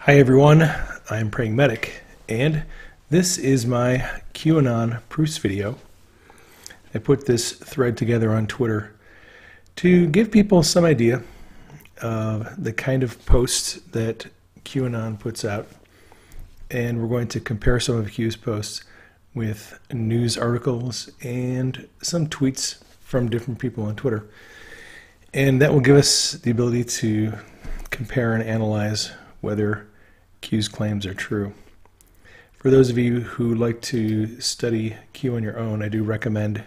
Hi everyone, I'm Praying Medic, and this is my QAnon proofs video. I put this thread together on Twitter to give people some idea of the kind of posts that QAnon puts out, and we're going to compare some of Q's posts with news articles and some tweets from different people on Twitter. And that will give us the ability to compare and analyze whether Q's claims are true. For those of you who like to study Q on your own, I do recommend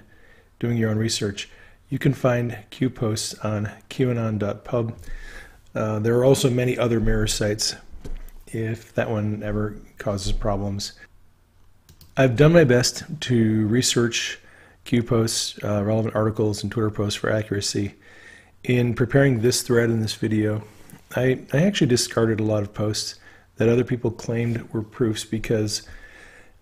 doing your own research. You can find Q posts on qanon.pub. There are also many other mirror sites if that one ever causes problems. I've done my best to research Q posts, relevant articles, and Twitter posts for accuracy. In preparing this thread in this video, I actually discarded a lot of posts that other people claimed were proofs because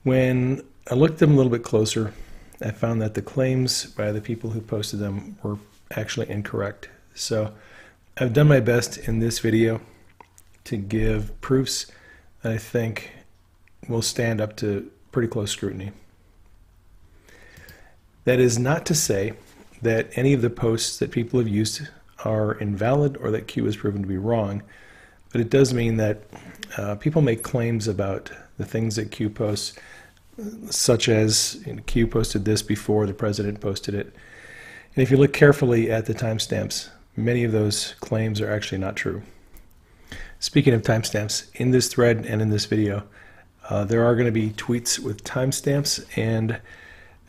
when I looked at them a little bit closer, I found that the claims by the people who posted them were actually incorrect. So I've done my best in this video to give proofs that I think will stand up to pretty close scrutiny. That is not to say that any of the posts that people have used are invalid or that Q is proven to be wrong, but it does mean that people make claims about the things that Q posts, such as Q posted this before the president posted it. And if you look carefully at the timestamps, many of those claims are actually not true. Speaking of timestamps, in this thread and in this video, there are going to be tweets with timestamps, and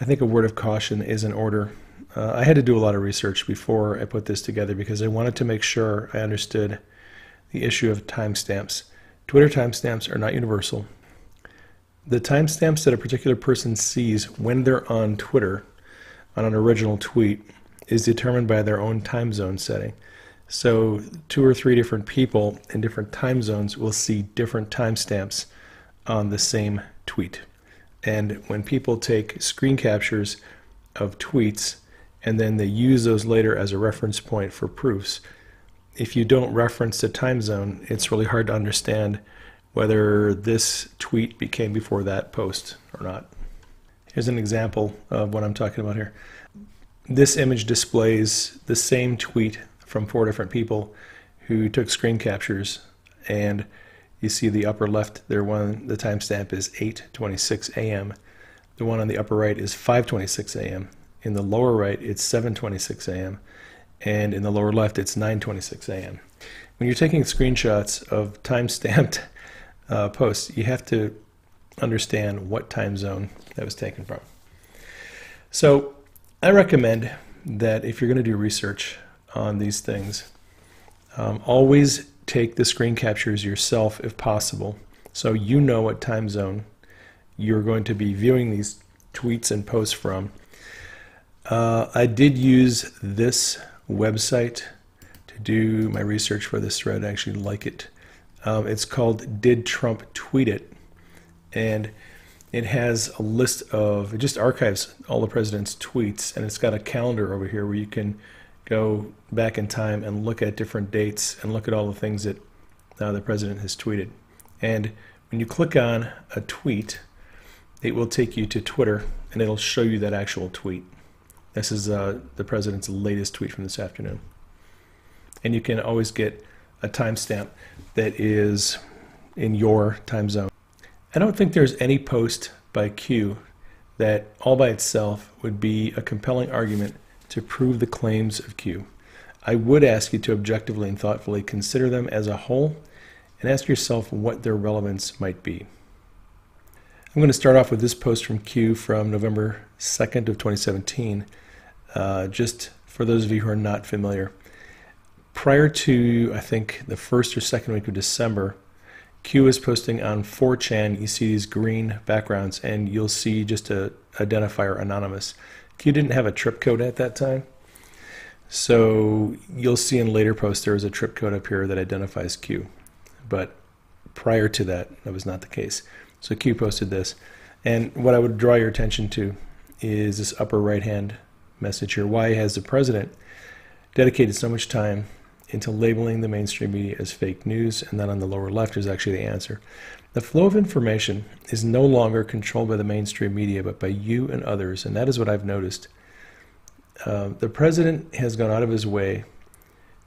I think a word of caution is in order. I had to do a lot of research before I put this together because I wanted to make sure I understood the issue of timestamps. Twitter timestamps are not universal. The timestamps that a particular person sees when they're on Twitter, on an original tweet, is determined by their own time zone setting. So 2 or 3 different people in different time zones will see different timestamps on the same tweet. And when people take screen captures of tweets and then they use those later as a reference point for proofs, if you don't reference the time zone, it's really hard to understand whether this tweet became before that post or not. Here's an example of what I'm talking about here. This image displays the same tweet from 4 different people who took screen captures, and you see the upper left there, the timestamp is 8:26 a.m. The one on the upper right is 5:26 a.m. In the lower right, it's 7:26 a.m. and in the lower left it's 9:26 a.m. When you're taking screenshots of time-stamped posts, you have to understand what time zone that was taken from. So I recommend that if you're going to do research on these things, always take the screen captures yourself if possible, so you know what time zone you're going to be viewing these tweets and posts from. I did use this website to do my research for this thread. I actually like it. It's called Did Trump Tweet It? And it has a list of, it just archives all the president's tweets, and it's got a calendar over here where you can go back in time and look at different dates and look at all the things that the president has tweeted. And when you click on a tweet, it will take you to Twitter and it'll show you that actual tweet. This is the president's latest tweet from this afternoon. And you can always get a timestamp that is in your time zone. I don't think there's any post by Q that all by itself would be a compelling argument to prove the claims of Q. I would ask you to objectively and thoughtfully consider them as a whole and ask yourself what their relevance might be. I'm going to start off with this post from Q from November 2nd of 2017, just for those of you who are not familiar. Prior to, I think, the first or second week of December, Q is posting on 4chan. You see these green backgrounds, and you'll see just a identifier anonymous. Q didn't have a trip code at that time, so you'll see in later posts there is a trip code up here that identifies Q. But prior to that, that was not the case. So Q posted this, and what I would draw your attention to is this upper right-hand message here. Why has the president dedicated so much time into labeling the mainstream media as fake news, and then on the lower left is actually the answer. The flow of information is no longer controlled by the mainstream media, but by you and others, and that is what I've noticed. The president has gone out of his way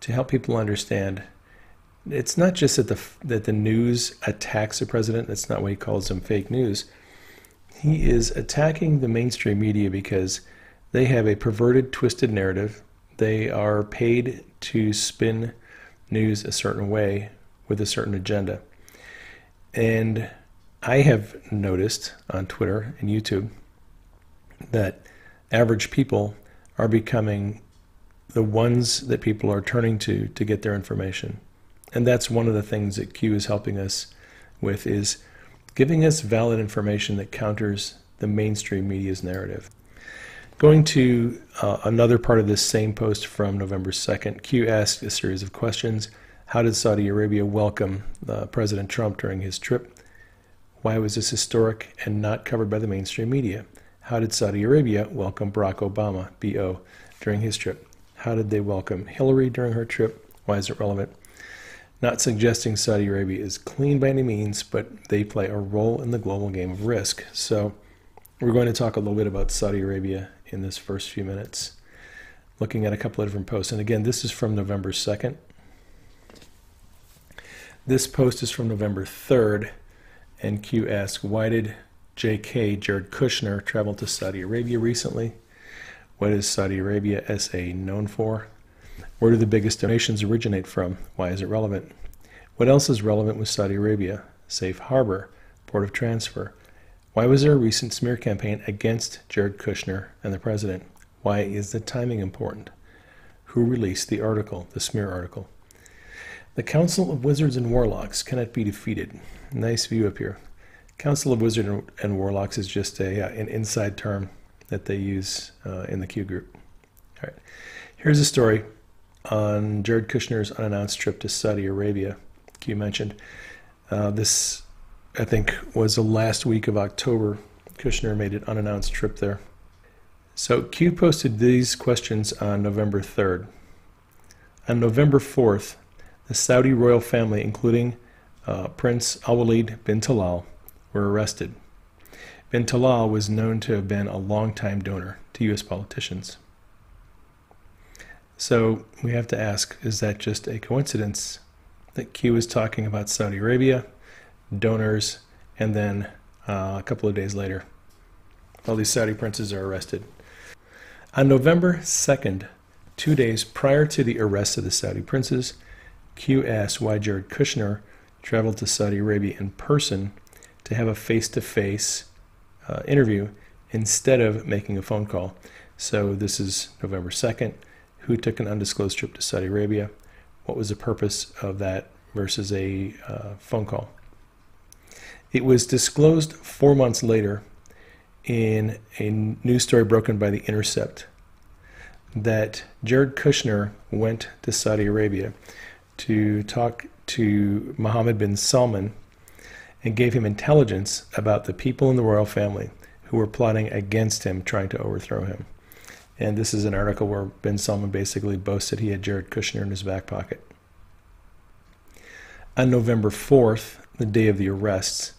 to help people understand it's not just that the news attacks the president. That's not why he calls them fake news. He is attacking the mainstream media because they have a perverted, twisted narrative. They are paid to spin news a certain way with a certain agenda. And I have noticed on Twitter and YouTube that average people are becoming the ones that people are turning to get their information. And that's one of the things that Q is helping us with, is giving us valid information that counters the mainstream media's narrative. Going to another part of this same post from November 2nd, Q asked a series of questions. How did Saudi Arabia welcome President Trump during his trip? Why was this historic and not covered by the mainstream media? How did Saudi Arabia welcome Barack Obama, B.O., during his trip? How did they welcome Hillary during her trip? Why is it relevant? Not suggesting Saudi Arabia is clean by any means, but they play a role in the global game of risk. So we're going to talk a little bit about Saudi Arabia in this first few minutes, looking at a couple of different posts. And again, this is from November 2nd. This post is from November 3rd, and Q asks, why did JK, Jared Kushner, travel to Saudi Arabia recently? What is Saudi Arabia SA known for? Where do the biggest donations originate from? Why is it relevant? What else is relevant with Saudi Arabia? Safe harbor, port of transfer. Why was there a recent smear campaign against Jared Kushner and the president? Why is the timing important? Who released the article, the smear article? The Council of Wizards and Warlocks cannot be defeated. Nice view up here. Council of Wizards and Warlocks is just an inside term that they use in the Q group. All right. Here's a story on Jared Kushner's unannounced trip to Saudi Arabia. Q mentioned this, I think, was the last week of October. Kushner made an unannounced trip there. So Q posted these questions on November 3rd. On November 4th, the Saudi royal family, including Prince Al-Walid bin Talal, were arrested. Bin Talal was known to have been a longtime donor to U.S. politicians. So we have to ask, is that just a coincidence that Q is talking about Saudi Arabia, donors, and then a couple of days later, all these Saudi princes are arrested? On November 2nd, 2 days prior to the arrest of the Saudi princes, Q asked why Jared Kushner traveled to Saudi Arabia in person to have a face-to-face interview instead of making a phone call. So this is November 2nd. Who took an undisclosed trip to Saudi Arabia? What was the purpose of that versus a phone call? It was disclosed 4 months later in a news story broken by The Intercept that Jared Kushner went to Saudi Arabia to talk to Mohammed bin Salman and gave him intelligence about the people in the royal family who were plotting against him, trying to overthrow him. And this is an article where bin Salman basically boasted he had Jared Kushner in his back pocket. On November 4th, the day of the arrests,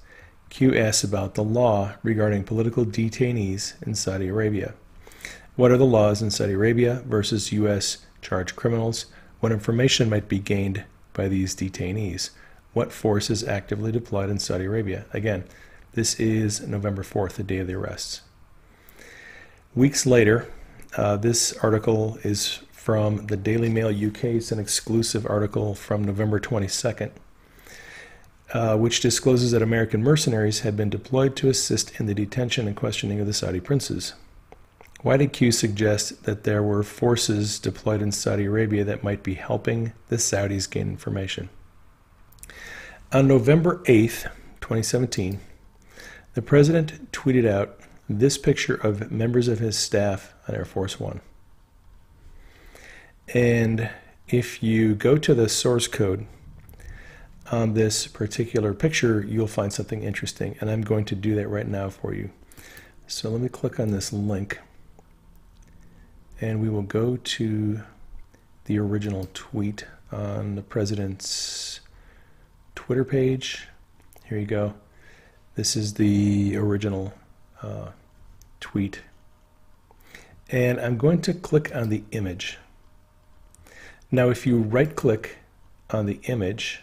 Q asks about the law regarding political detainees in Saudi Arabia. What are the laws in Saudi Arabia versus U.S. charged criminals? What information might be gained by these detainees? What force is actively deployed in Saudi Arabia? Again, this is November 4th, the day of the arrests. Weeks later, this article is from the Daily Mail UK. It's an exclusive article from November 22nd, which discloses that American mercenaries had been deployed to assist in the detention and questioning of the Saudi princes. Why did Q suggest that there were forces deployed in Saudi Arabia that might be helping the Saudis gain information? On November 8th, 2017, the president tweeted out this picture of members of his staff on Air Force One. And if you go to the source code on this particular picture, you'll find something interesting. And I'm going to do that right now for you. So let me click on this link. And we will go to the original tweet on the president's Twitter page. Here you go. This is the original tweet. And I'm going to click on the image. Now, if you right-click on the image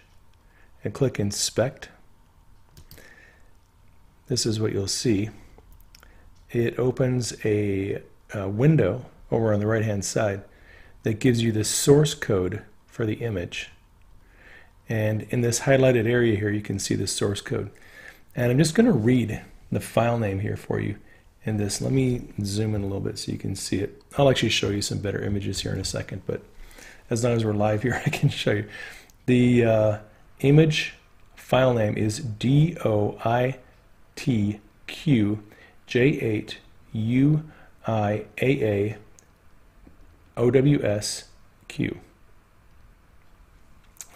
and click Inspect, this is what you'll see. It opens a window over on the right-hand side that gives you the source code for the image. And in this highlighted area here, you can see the source code. And I'm just going to read the file name here for you in this. Let me zoom in a little bit so you can see it. I'll actually show you some better images here in a second, but as long as we're live here, I can show you. The image file name is DOITQ-JAAOWSQ.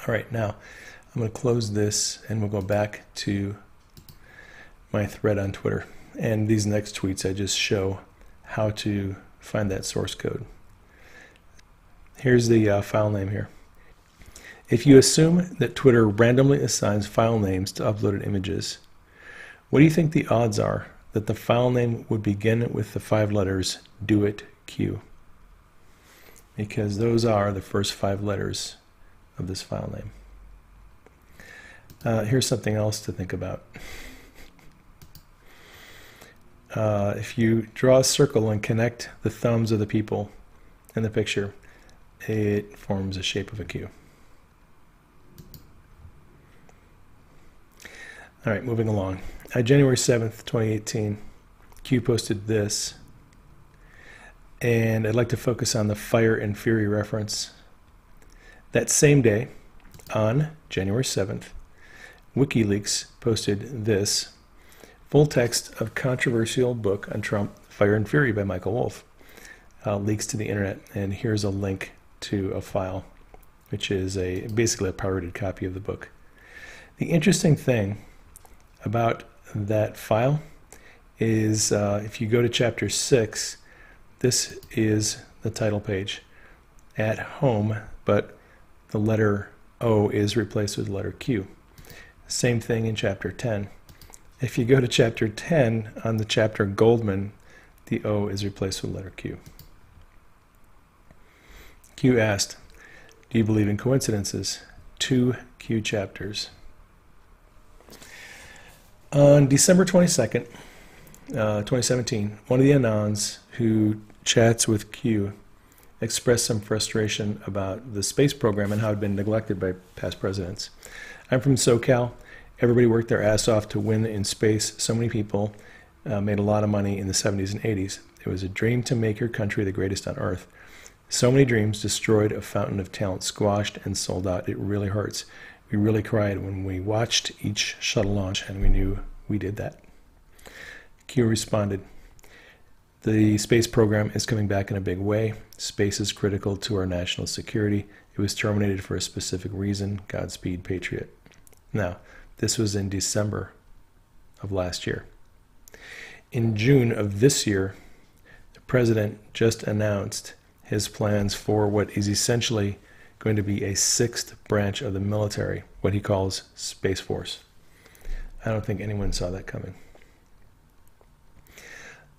All right, now I'm going to close this and we'll go back to my thread on Twitter. And these next tweets, I just show how to find that source code. Here's the file name here. If you assume that Twitter randomly assigns file names to uploaded images, what do you think the odds are that the file name would begin with the 5 letters DOITQ? Because those are the first 5 letters of this file name. Here's something else to think about. If you draw a circle and connect the thumbs of the people in the picture, it forms a shape of a Q. All right, moving along. January 7th, 2018, Q posted this, and I'd like to focus on the Fire and Fury reference. That same day, on January 7th, WikiLeaks posted this, full text of controversial book on Trump, Fire and Fury by Michael Wolff, leaks to the internet, and here's a link to a file, which is basically a pirated copy of the book. The interesting thing about that file is if you go to chapter 6, this is the title page, At Home, but the letter O is replaced with the letter Q. Same thing in chapter 10. If you go to chapter 10, on the chapter Goldman, the O is replaced with the letter Q. Q asked, do you believe in coincidences? 2 Q chapters. On December 22nd, 2017, one of the Anons who chats with Q expressed some frustration about the space program and how it had been neglected by past presidents. I'm from SoCal. Everybody worked their ass off to win in space. So many people made a lot of money in the 70s and 80s. It was a dream to make your country the greatest on earth. So many dreams destroyed, a fountain of talent squashed and sold out. It really hurts. We really cried when we watched each shuttle launch and we knew we did that. Q responded, the space program is coming back in a big way. Space is critical to our national security. It was terminated for a specific reason. Godspeed, Patriot. Now, this was in December of last year. In June of this year, the president just announced his plans for what is essentially going to be a 6th branch of the military, what he calls Space Force. I don't think anyone saw that coming.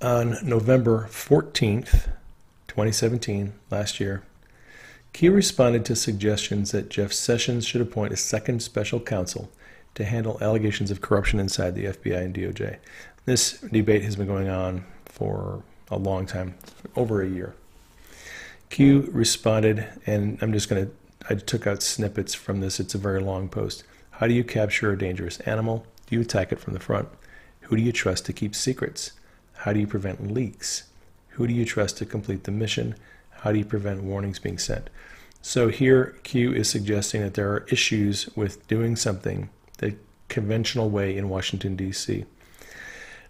On November 14th, 2017, last year, Q responded to suggestions that Jeff Sessions should appoint a 2nd special counsel to handle allegations of corruption inside the FBI and DOJ. This debate has been going on for a long time, over a year. Q responded, and I took out snippets from this. It's a very long post. How do you capture a dangerous animal? Do you attack it from the front? Who do you trust to keep secrets? How do you prevent leaks? Who do you trust to complete the mission? How do you prevent warnings being sent? So here, Q is suggesting that there are issues with doing something the conventional way in Washington, D.C.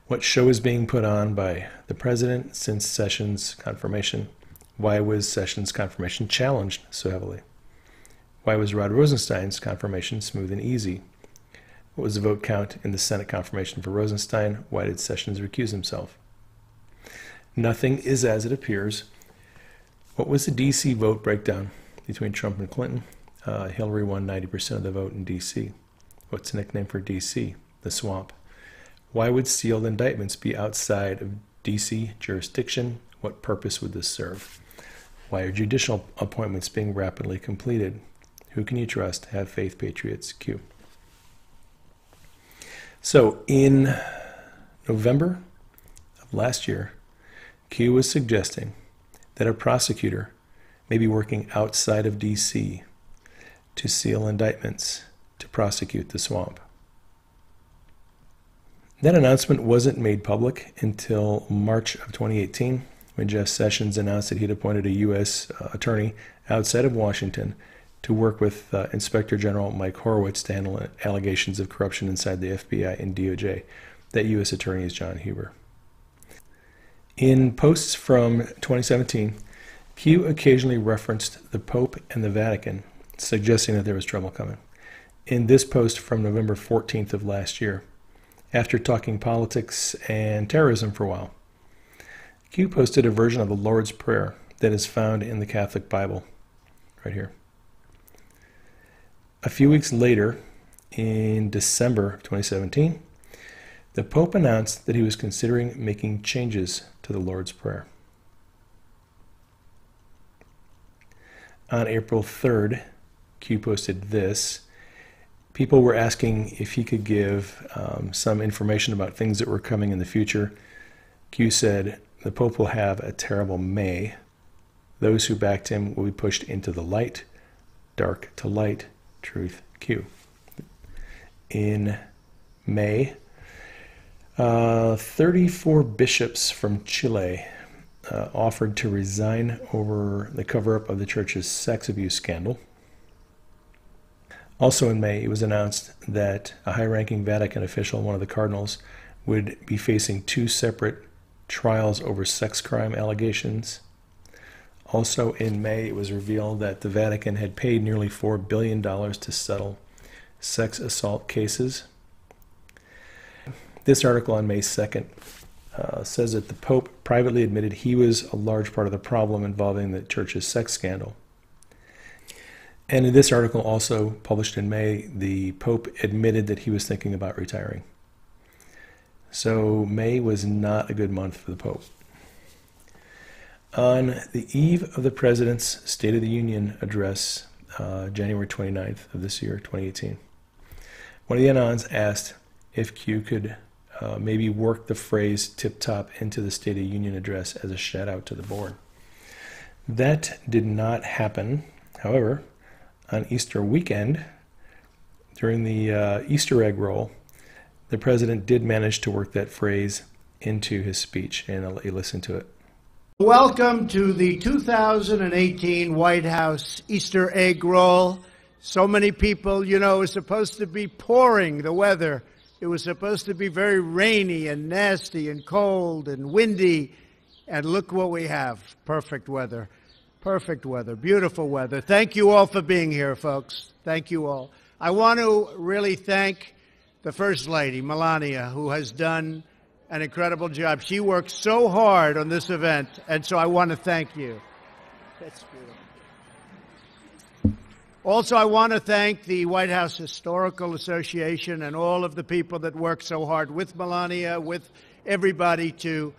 What show is being put on by the president since Sessions' confirmation? Why was Sessions' confirmation challenged so heavily? Why was Rod Rosenstein's confirmation smooth and easy? What was the vote count in the Senate confirmation for Rosenstein? Why did Sessions recuse himself? Nothing is as it appears. What was the D.C. vote breakdown between Trump and Clinton? Hillary won 90% of the vote in D.C. What's the nickname for D.C.? The swamp. Why would sealed indictments be outside of D.C. jurisdiction? What purpose would this serve? Why are judicial appointments being rapidly completed? Who can you trust? Have faith, patriots. Q. So in November of last year, Q was suggesting that a prosecutor may be working outside of D.C. to seal indictments to prosecute the swamp. That announcement wasn't made public until March of 2018, when Jeff Sessions announced that he'd appointed a U.S. attorney outside of Washington to work with Inspector General Mike Horowitz to handle allegations of corruption inside the FBI and DOJ. That U.S. attorney is John Huber. In posts from 2017, Q occasionally referenced the Pope and the Vatican, suggesting that there was trouble coming. In this post from November 14th of last year, after talking politics and terrorism for a while, Q posted a version of the Lord's Prayer that is found in the Catholic Bible, right here. A few weeks later, in December of 2017, the Pope announced that he was considering making changes to the Lord's Prayer. On April 3rd, Q posted this. People were asking if he could give some information about things that were coming in the future. Q said, the Pope will have a terrible May. Those who backed him will be pushed into the light, dark to light, truth, Q. In May, 34 bishops from Chile offered to resign over the cover-up of the church's sex abuse scandal. Also in May, it was announced that a high-ranking Vatican official, one of the cardinals, would be facing 2 separate trials over sex crime allegations. Also in May, it was revealed that the Vatican had paid nearly $4 billion to settle sex assault cases. This article on May 2nd says that the Pope privately admitted he was a large part of the problem involving the church's sex scandal. And in this article, also published in May, the Pope admitted that he was thinking about retiring. So May was not a good month for the Pope. On the eve of the President's State of the Union address, January 29th of this year, 2018, one of the Anons asked if Q could maybe work the phrase tip-top into the State of the Union address as a shout-out to the board. That did not happen. However, on Easter weekend, during the Easter egg roll, the President did manage to work that phrase into his speech, and I'll let you listen to it. Welcome to the 2018 White House Easter egg roll. So many people, you know, it was supposed to be pouring, the weather. It was supposed to be very rainy and nasty and cold and windy. And look what we have. Perfect weather. Perfect weather. Beautiful weather. Thank you all for being here, folks. Thank you all. I want to really thank the First Lady, Melania, who has done an incredible job. She worked so hard on this event, and so I want to thank you. That's beautiful. Also, I want to thank the White House Historical Association and all of the people that worked so hard with Melania, with everybody, to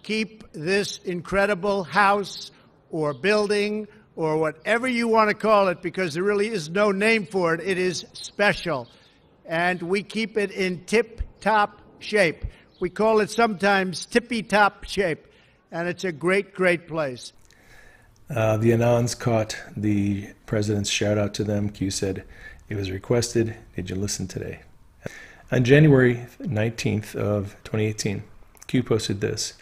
keep this incredible house or building or whatever you want to call it, because there really is no name for it. It is special. And we keep it in tip-top shape. We call it sometimes tippy-top shape. And it's a great, great place. The Anons caught the President's shout-out to them. Q said, it was requested. Did you listen today? On January 19th of 2018, Q posted this.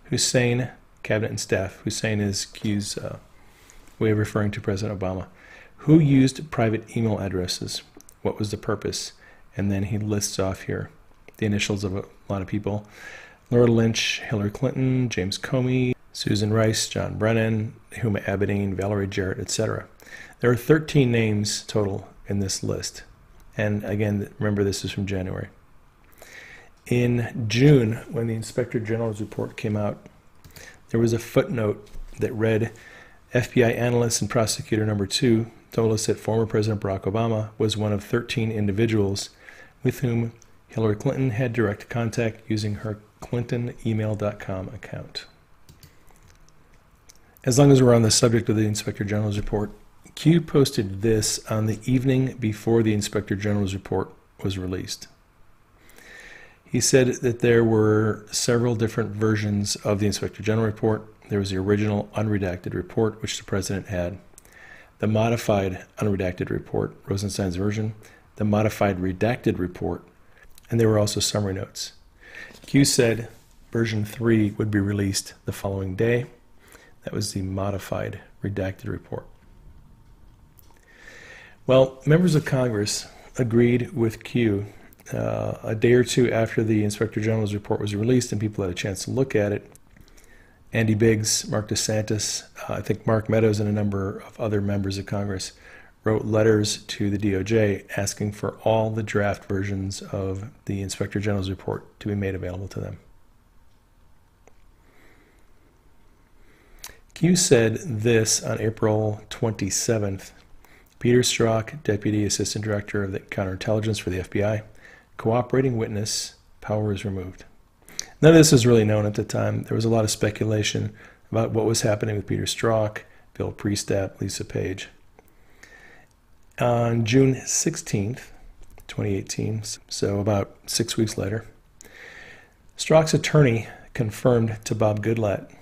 Hussein, Cabinet and Staff. Hussein is Q's way of referring to President Obama. Who used private email addresses? What was the purpose? And then he lists off here the initials of a lot of people. Laura Lynch, Hillary Clinton, James Comey, Susan Rice, John Brennan, Huma Abedin, Valerie Jarrett, etc. There are 13 names total in this list. And again, remember, this is from January. In June, when the Inspector General's report came out, there was a footnote that read, FBI analyst and prosecutor number 2 told us that former President Barack Obama was one of 13 individuals with whom Hillary Clinton had direct contact using her clintonemail.com account. As long as we're on the subject of the Inspector General's report, Q posted this on the evening before the Inspector General's report was released. He said that there were several different versions of the Inspector General report. There was the original unredacted report, which the President had, the modified unredacted report, Rosenstein's version, the modified redacted report, and there were also summary notes. Q said version 3 would be released the following day. That was the modified redacted report. Well, members of Congress agreed with Q a day or two after the Inspector General's report was released and people had a chance to look at it. Andy Biggs, Mark DeSantis, I think Mark Meadows, and a number of other members of Congress wrote letters to the DOJ asking for all the draft versions of the Inspector General's report to be made available to them. Q said this on April 27th. Peter Strzok, Deputy Assistant Director of the Counterintelligence for the FBI, cooperating witness, power is removed. None of this was really known at the time. There was a lot of speculation about what was happening with Peter Strzok, Bill Priestap, Lisa Page. On June 16th, 2018, so about 6 weeks later, Strzok's attorney confirmed to Bob Goodlatte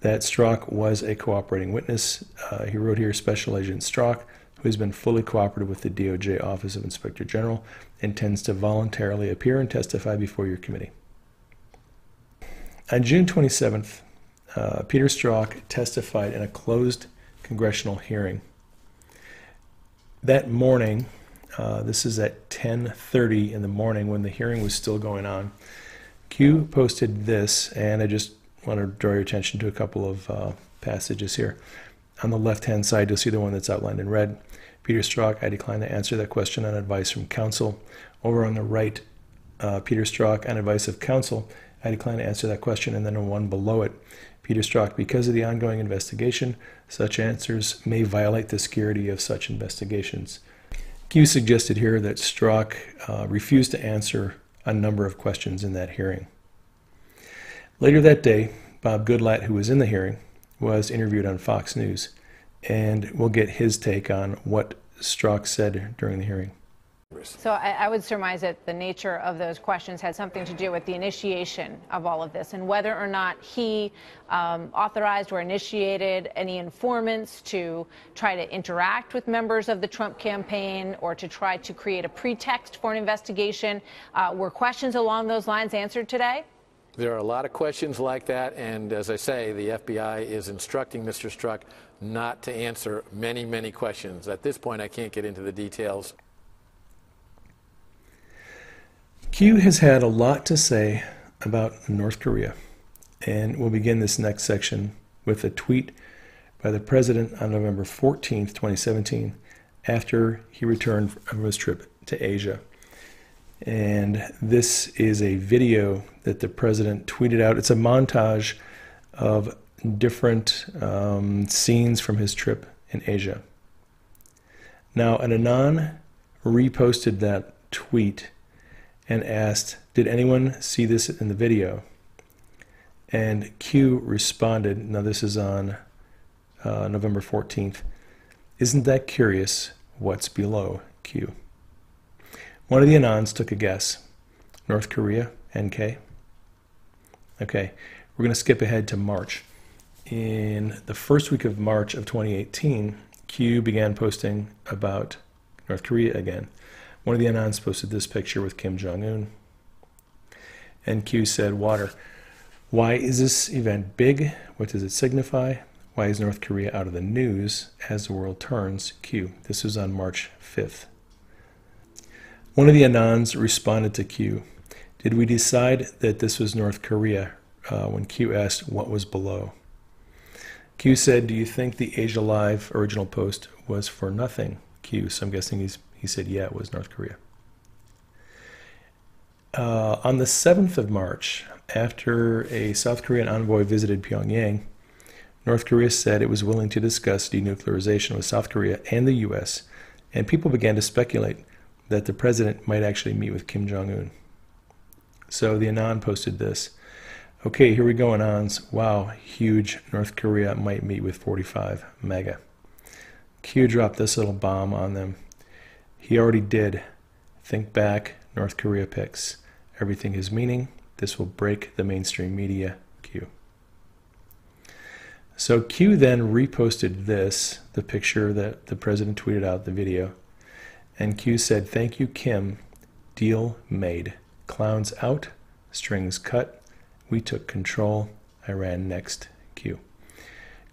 that Strzok was a cooperating witness. He wrote here, Special Agent Strzok, who has been fully cooperative with the DOJ Office of Inspector General, intends to voluntarily appear and testify before your committee. On June 27th, Peter Strzok testified in a closed congressional hearing. That morning, this is at 10:30 in the morning when the hearing was still going on, Q posted this, and I just want to draw your attention to a couple of passages here. On the left-hand side, you'll see the one that's outlined in red. Peter Strzok, I decline to answer that question on advice from counsel. Over on the right, Peter Strzok, on advice of counsel, I decline to answer that question. And then the one below it, Peter Strzok, because of the ongoing investigation, such answers may violate the security of such investigations. Q suggested here that Strzok refused to answer a number of questions in that hearing. Later that day, Bob Goodlatte, who was in the hearing, was interviewed on Fox News, and we'll get his take on what Strzok said during the hearing. So I would surmise that the nature of those questions had something to do with the initiation of all of this and whether or not he authorized or initiated any informants to try to interact with members of the Trump campaign or to try to create a pretext for an investigation. Were questions along those lines answered today? There are a lot of questions like that, and as I say, the FBI is instructing Mr. Strzok not to answer many, many questions. At this point, I can't get into the details. Q has had a lot to say about North Korea, and we'll begin this next section with a tweet by the president on November 14th, 2017, after he returned from his trip to Asia. And this is a video that the president tweeted out. It's a montage of different scenes from his trip in Asia. Now, an Anon reposted that tweet and asked, did anyone see this in the video? And Q responded, now this is on November 14th, isn't that curious what's below Q? One of the Anons took a guess. North Korea, NK. Okay, we're going to skip ahead to March. In the first week of March of 2018, Q began posting about North Korea again. One of the Anons posted this picture with Kim Jong-un. And Q said, water. Why is this event big? What does it signify? Why is North Korea out of the news as the world turns? Q. This was on March 5th. One of the Anons responded to Q. Did we decide that this was North Korea when Q asked what was below? Q said, do you think the Asia Live original post was for nothing? Q, so I'm guessing he said, yeah, it was North Korea. On the 7th of March, after a South Korean envoy visited Pyongyang, North Korea said it was willing to discuss denuclearization with South Korea and the U.S., and people began to speculate that the president might actually meet with Kim Jong-un. So the Anon posted this. Okay, here we go, Anons. Wow, huge. North Korea might meet with 45 mega. Q dropped this little bomb on them. He already did. Think back, North Korea picks. Everything has meaning. This will break the mainstream media. Q. So Q then reposted this, the picture that the president tweeted out, the video. And Q said, thank you, Kim. Deal made. Clowns out. Strings cut. We took control. I ran next. Q.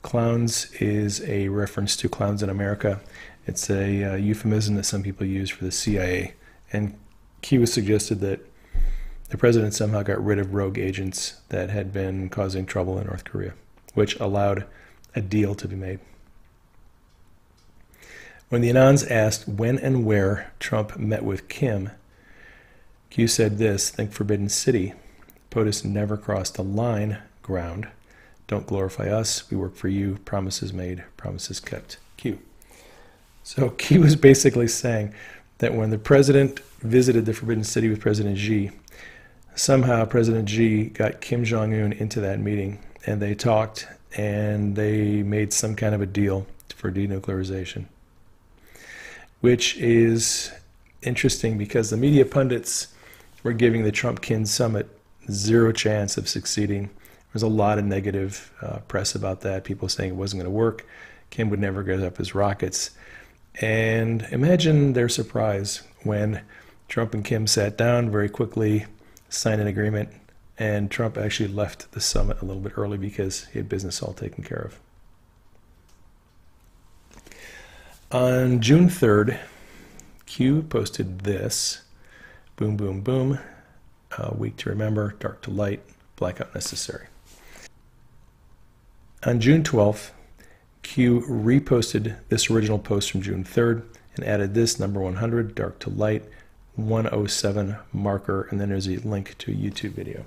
Clowns is a reference to Clowns in America. It's a euphemism that some people use for the CIA. And Q has suggested that the president somehow got rid of rogue agents that had been causing trouble in North Korea, which allowed a deal to be made. When the Anons asked when and where Trump met with Kim, Q said this, think Forbidden City. POTUS never crossed the line, ground. Don't glorify us, we work for you, promises made, promises kept. Q. So Q was basically saying that when the president visited the Forbidden City with President Xi, somehow President Xi got Kim Jong-un into that meeting, and they talked, and they made some kind of a deal for denuclearization, which is interesting because the media pundits were giving the Trump-Kim summit zero chance of succeeding. There was a lot of negative press about that, people saying it wasn't going to work, Kim would never get up his rockets. And imagine their surprise when Trump and Kim sat down very quickly, signed an agreement, and Trump actually left the summit a little bit early because he had business all taken care of. On June 3rd, Q posted this, boom, boom, boom, week to remember, dark to light, blackout necessary. On June 12th, Q reposted this original post from June 3rd and added this, number 100, dark to light, 107 marker, and then there's a link to a YouTube video.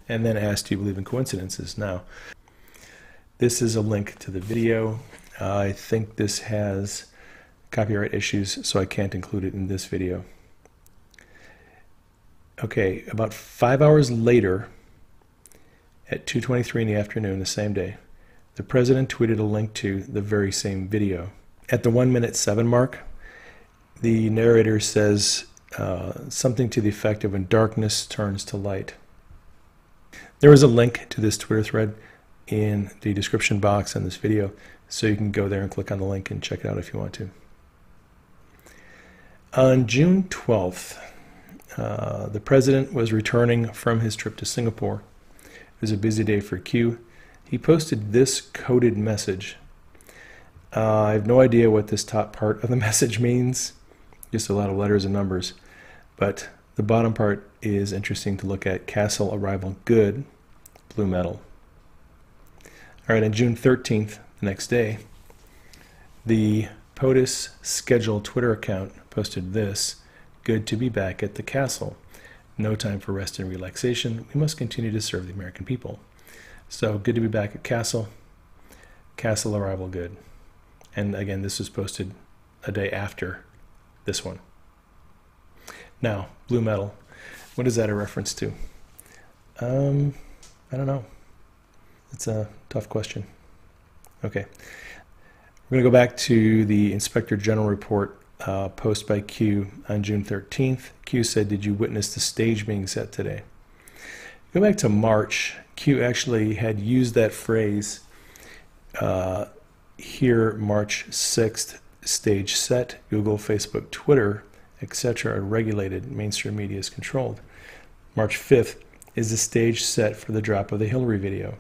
And then asked, do you believe in coincidences? Now, this is a link to the video. I think this has copyright issues, so I can't include it in this video. Okay, about 5 hours later, at 2:23 in the afternoon, the same day, the president tweeted a link to the very same video. At the 1:07 mark, the narrator says something to the effect of when darkness turns to light. There is a link to this Twitter thread in the description box on this video, so you can go there and click on the link and check it out if you want to. On June 12th, the president was returning from his trip to Singapore. It was a busy day for Q. He posted this coded message. I have no idea what this top part of the message means, just a lot of letters and numbers, but the bottom part is interesting to look at. Castle arrival good, blue metal. All right, on June 13th, the next day, the POTUS scheduled Twitter account posted this, good to be back at the castle. No time for rest and relaxation. We must continue to serve the American people. So good to be back at castle. Castle arrival good. And again, this was posted a day after this one. Now, blue metal. What is that a reference to? I don't know. It's a tough question. Okay. We're going to go back to the Inspector General report post by Q on June 13th. Q said, did you witness the stage being set today? Go back to March. Q actually had used that phrase here, March 6th, stage set, Google, Facebook, Twitter, etc. are regulated, mainstream media is controlled. March 5th is the stage set for the drop of the Hillary video.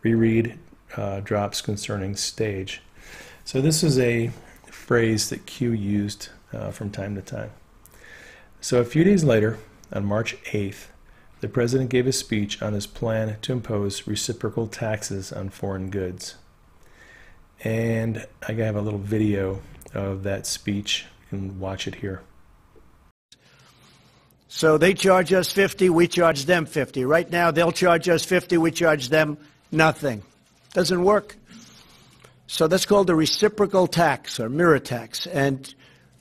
Reread drops concerning stage. So this is a phrase that Q used from time to time. So a few days later, on March 8th, the president gave a speech on his plan to impose reciprocal taxes on foreign goods. And I have a little video of that speech. You can watch it here. So they charge us 50, we charge them 50. Right now, they'll charge us 50, we charge them nothing. Doesn't work. So that's called the reciprocal tax or mirror tax, and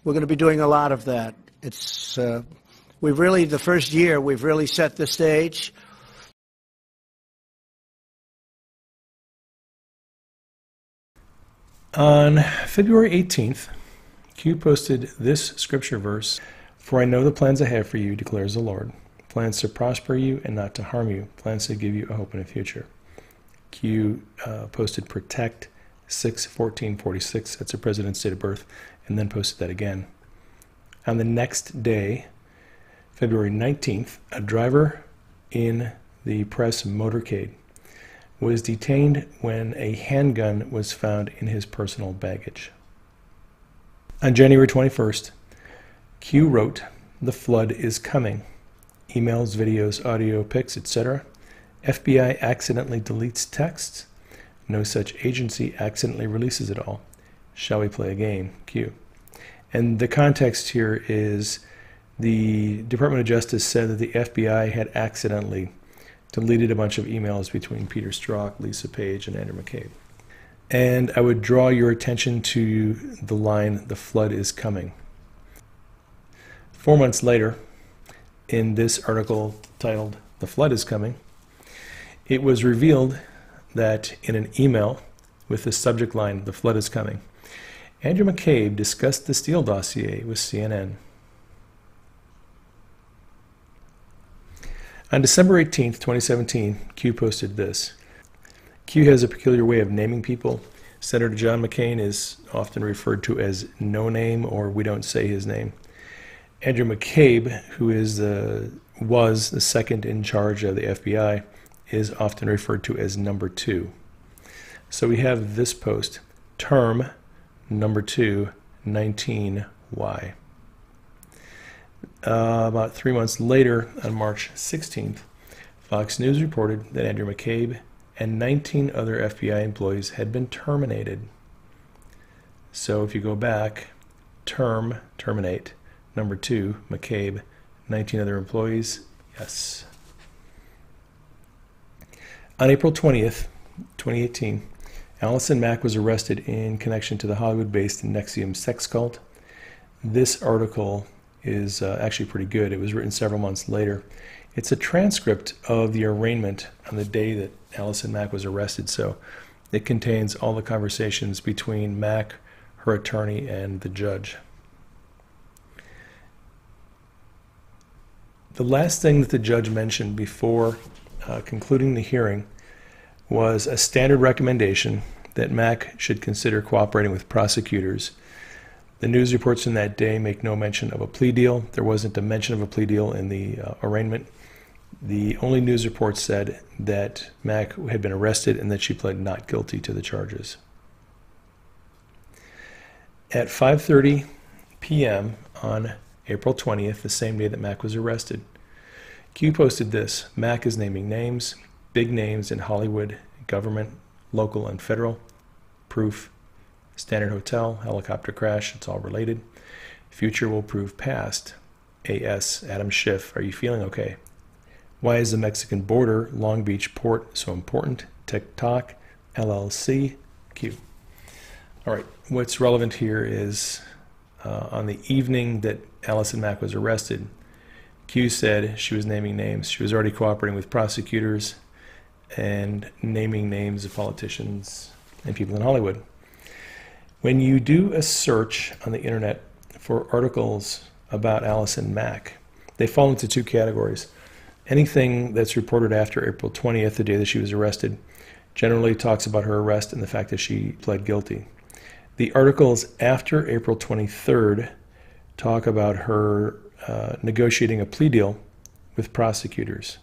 we're going to be doing a lot of that. It's the first year, we've really set the stage. On February 18th, Q posted this scripture verse, "For I know the plans I have for you, declares the Lord, plans to prosper you and not to harm you, plans to give you a hope and a future." Q posted protect 6/14/46, that's the president's date of birth, and then posted that again. On the next day, February 19th, a driver in the press motorcade was detained when a handgun was found in his personal baggage. On January 21st, Q wrote, "The flood is coming." Emails, videos, audio, pics, etc. FBI accidentally deletes texts. No such agency accidentally releases it all. Shall we play a game? Q. And the context here is the Department of Justice said that the FBI had accidentally deleted a bunch of emails between Peter Strzok, Lisa Page, and Andrew McCabe. And I would draw your attention to the line, "The flood is coming." 4 months later, in this article titled, "The Flood is Coming," it was revealed that in an email with the subject line, "The flood is coming," Andrew McCabe discussed the Steele dossier with CNN. On December 18th, 2017, Q posted this. Q has a peculiar way of naming people. Senator John McCain is often referred to as no name, or we don't say his name. Andrew McCabe, who was the second in charge of the FBI, is often referred to as number 2. So we have this post, term number 2, 19Y. About 3 months later, on March 16th, Fox News reported that Andrew McCabe and 19 other FBI employees had been terminated. So if you go back, terminate, number 2, McCabe, 19 other employees, yes. On April 20th, 2018, Allison Mack was arrested in connection to the Hollywood-based NXIVM sex cult. This article is actually pretty good. It was written several months later. It's a transcript of the arraignment on the day that Allison Mack was arrested, so it contains all the conversations between Mack, her attorney, and the judge. The last thing that the judge mentioned before concluding the hearing was a standard recommendation that Mack should consider cooperating with prosecutors. The news reports from that day make no mention of a plea deal. There wasn't a mention of a plea deal in the arraignment. The only news report said that Mack had been arrested and that she pled not guilty to the charges. At 5:30 p.m. on April 20th, the same day that Mack was arrested, Q posted this: "Mack is naming names, big names in Hollywood, government, local and federal. Proof: Standard Hotel, helicopter crash, it's all related. Future will prove past. A.S. Adam Schiff, are you feeling okay? Why is the Mexican border, Long Beach port so important? TikTok, LLC, Q." All right, what's relevant here is on the evening that Allison Mack was arrested, Q said she was naming names. She was already cooperating with prosecutors and naming names of politicians and people in Hollywood. When you do a search on the internet for articles about Allison Mack, they fall into 2 categories. Anything that's reported after April 20th, the day that she was arrested, generally talks about her arrest and the fact that she pled guilty. The articles after April 23rd talk about her negotiating a plea deal with prosecutors.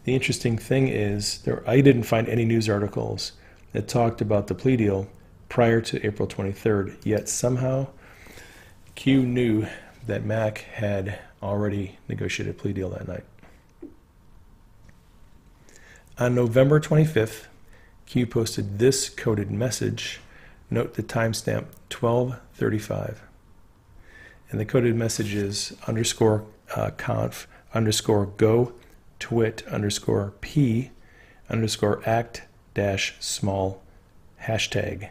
The interesting thing is, I didn't find any news articles that talked about the plea deal prior to April 23rd, yet somehow Q knew that Mack had already negotiated a plea deal that night. On November 25th, Q posted this coded message. Note the timestamp 12:35. And the coded message is _conf _go twit _p _act -small hashtag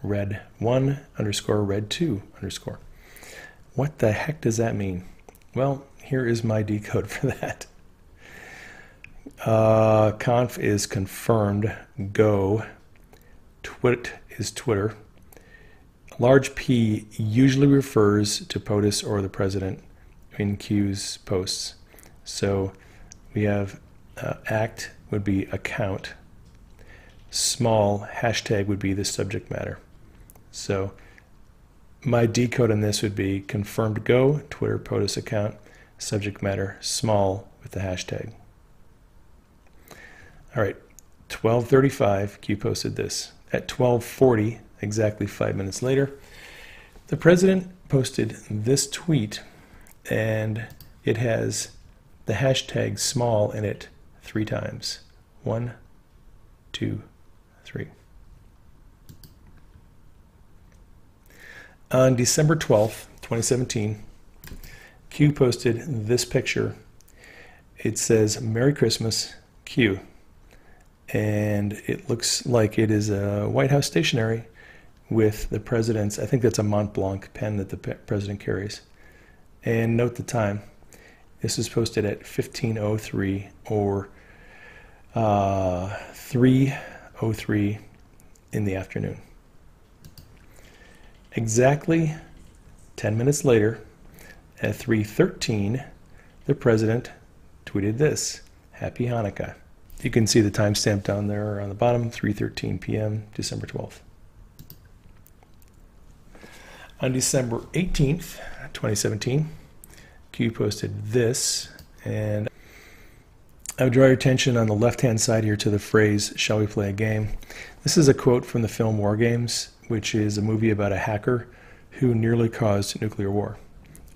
red1 underscore red2 underscore. What the heck does that mean? Well, here is my decode for that. Conf is confirmed. Go. Twit is Twitter. Large P usually refers to POTUS or the president in Q's posts. So we have act would be account. Small hashtag would be the subject matter. So my decode on this would be confirmed go, Twitter POTUS account, subject matter small with the hashtag. All right, 12:35, Q posted this. At 12:40, exactly 5 minutes later, the president posted this tweet, and it has the hashtag small in it 3 times. 1, 2, 3. On December 12th, 2017, Q posted this picture. It says, "Merry Christmas, Q." And it looks like it is a White House stationery with the president's, I think that's a Mont Blanc pen that the president carries. And note the time. This was posted at 15:03 or 3:03 in the afternoon. Exactly 10 minutes later, at 3:13, the president tweeted this: "Happy Hanukkah." You can see the timestamp down there on the bottom, 3:13 p.m., December 12th. On December 18th, 2017, Q posted this, and I would draw your attention on the left-hand side here to the phrase, "Shall we play a game?" This is a quote from the film War Games, which is a movie about a hacker who nearly caused nuclear war.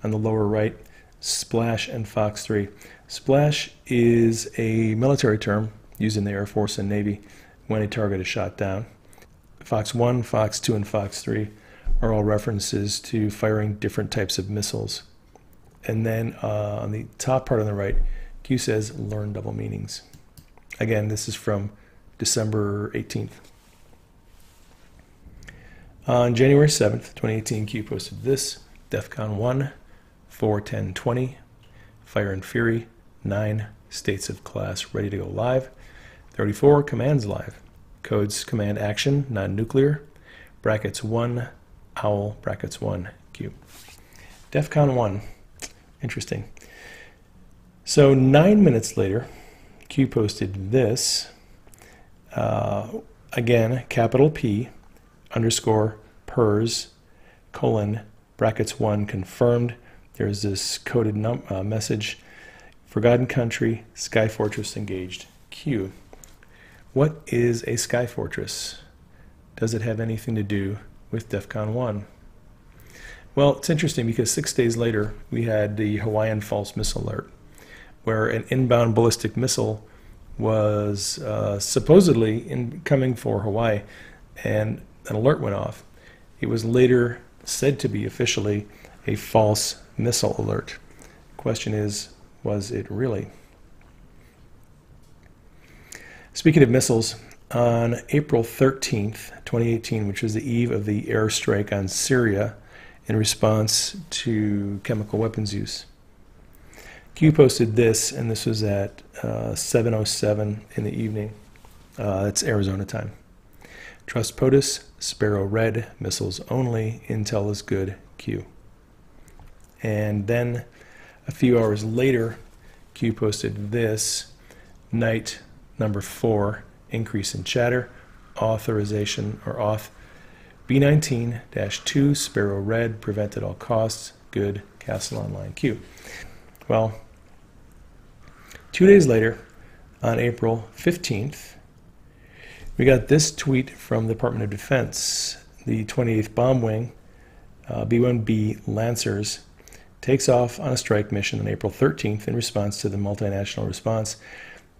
On the lower right, Splash and Fox 3. Splash is a military term used in the Air Force and Navy when a target is shot down. Fox 1, Fox 2, and Fox 3 are all references to firing different types of missiles. And then on the top part on the right, Q says, "Learn double meanings." Again, this is from December 18th. On January 7th, 2018, Q posted this: DEFCON 1, 4/10/20, Fire and Fury, 9, States of Class ready to go live, 34, Commands live, codes Command Action, non-nuclear, brackets 1, OWL, brackets 1, Q. DEFCON 1, interesting. So 9 minutes later, Q posted this, again, capital P, underscore, PERS, colon, brackets 1, confirmed. There's this coded message, Forgotten Country, Sky Fortress engaged, Q. What is a Sky Fortress? Does it have anything to do with DEFCON 1? Well, it's interesting because 6 days later, we had the Hawaiian false missile alert, where an inbound ballistic missile was supposedly coming for Hawaii, and an alert went off. It was later said to be officially a false missile alert. The question is, was it really? Speaking of missiles, on April 13th, 2018, which was the eve of the airstrike on Syria in response to chemical weapons use, Q posted this, and this was at 7:07 in the evening. That's Arizona time. Trust POTUS, Sparrow Red, missiles only, intel is good, Q. And then a few hours later, Q posted this, night number 4, increase in chatter, authorization or auth, B19-2, Sparrow Red, prevent at all costs, good, Castle Online, Q. Well, 2 days later, on April 15th, we got this tweet from the Department of Defense. The 28th Bomb Wing, B-1B Lancers, takes off on a strike mission on April 13th in response to the multinational response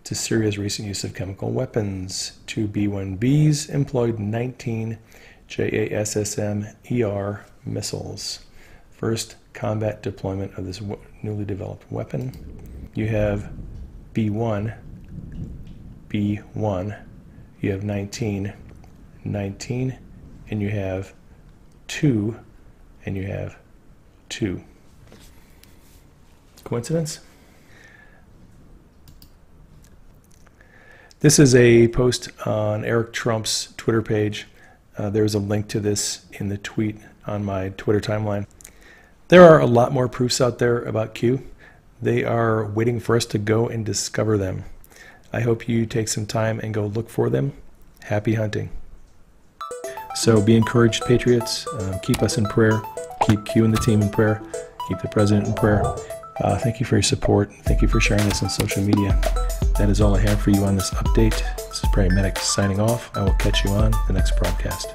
to Syria's recent use of chemical weapons. 2 B-1Bs employed 19 JASSM-ER missiles. First combat deployment of this newly developed weapon. You have B1, you have 19, 19, and you have 2, and you have 2. Coincidence? This is a post on Eric Trump's Twitter page. There's a link to this in the tweet on my Twitter timeline. There are a lot more proofs out there about Q. They are waiting for us to go and discover them. I hope you take some time and go look for them. Happy hunting. So be encouraged, Patriots. Keep us in prayer. Keep Q and the team in prayer. Keep the president in prayer. Thank you for your support. Thank you for sharing this on social media. That is all I have for you on this update. This is Prairie Medic signing off. I will catch you on the next broadcast.